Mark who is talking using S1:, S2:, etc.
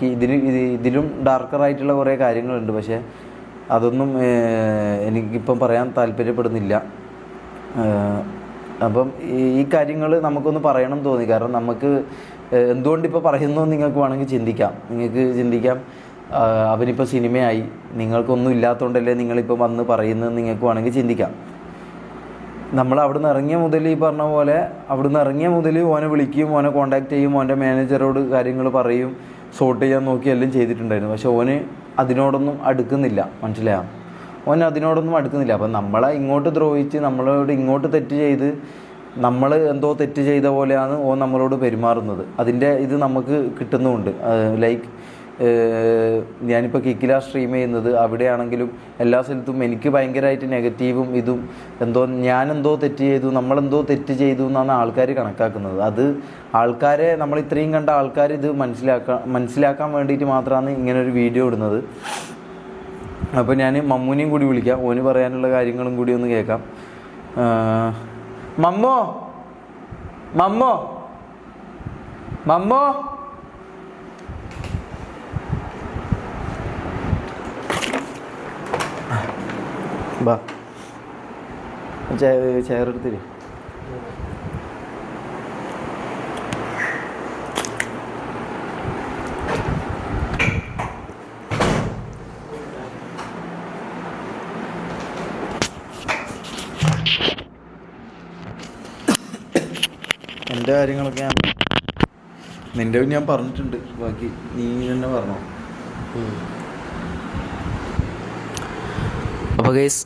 S1: ഇതിലും ഡാർക്കറായിട്ടുള്ള കുറേ കാര്യങ്ങളുണ്ട്. പക്ഷേ അതൊന്നും എനിക്കിപ്പം പറയാൻ താല്പര്യപ്പെടുന്നില്ല. അപ്പം ഈ കാര്യങ്ങൾ നമുക്കൊന്ന് പറയണം തോന്നി. കാരണം നമുക്ക് എന്തുകൊണ്ടിപ്പോൾ പറയുന്നു നിങ്ങൾക്ക് വേണമെങ്കിൽ ചിന്തിക്കാം. അവനിപ്പോൾ സിനിമയായി, നിങ്ങൾക്കൊന്നും ഇല്ലാത്തതുകൊണ്ടല്ലേ നിങ്ങളിപ്പോൾ വന്ന് പറയുന്നത് നിങ്ങൾക്ക് വേണമെങ്കിൽ ചിന്തിക്കാം. നമ്മൾ അവിടുന്ന് ഇറങ്ങിയ മുതൽ ഈ പറഞ്ഞ പോലെ ഓനെ വിളിക്കും, ഓനെ കോൺടാക്ട് ചെയ്യും, ഓൻ്റെ മാനേജറോട് കാര്യങ്ങൾ പറയും, സോർട്ട് ചെയ്യാൻ നോക്കി എല്ലാം ചെയ്തിട്ടുണ്ടായിരുന്നു. പക്ഷെ ഓന് അതിനോടൊന്നും അടുക്കുന്നില്ല. മനസ്സിലായോ? ഓൻ അതിനോടൊന്നും അടുക്കുന്നില്ല. അപ്പം നമ്മളെ ഇങ്ങോട്ട് ദ്രോഹിച്ച് നമ്മളോട് ഇങ്ങോട്ട് തെറ്റ് ചെയ്ത് നമ്മൾ എന്തോ തെറ്റ് ചെയ്ത പോലെയാണ് ഓൻ നമ്മളോട് പെരുമാറുന്നത്. അതിൻ്റെ ഇത് നമുക്ക് കിട്ടുന്നുമുണ്ട്. ലൈക്ക് ഞാനിപ്പോൾ കിക്കില സ്ട്രീം ചെയ്യുന്നത്, അവിടെയാണെങ്കിലും എല്ലാ സ്ഥലത്തും എനിക്ക് ഭയങ്കരമായിട്ട് നെഗറ്റീവും ഇതും ഞാനെന്തോ തെറ്റ് ചെയ്തു, നമ്മളെന്തോ തെറ്റ് ചെയ്തു എന്നാണ് ആൾക്കാർ കണക്കാക്കുന്നത്. അത് ആൾക്കാരെ നമ്മൾ ഇത്രയും കണ്ട ആൾക്കാർ ഇത് മനസ്സിലാക്കാൻ വേണ്ടിയിട്ട് മാത്രമാണ് ഇങ്ങനൊരു വീഡിയോ ഇടുന്നത്. അപ്പോൾ ഞാൻ മമ്മൂനെയും കൂടി വിളിക്കാം, ഓന് പറയാനുള്ള കാര്യങ്ങളും കൂടി ഒന്ന് കേൾക്കാം. മമ്മോ മമ്മോ മമ്മോ ബാ, ചെയറെടുത്തില്ലേ? എൻ്റെ കാര്യങ്ങളൊക്കെ നിൻ്റെ ഞാൻ പറഞ്ഞിട്ടുണ്ട്. ബാക്കി നീ തന്നെ പറഞ്ഞോ.
S2: അപ്പോൾ ഗൈസ്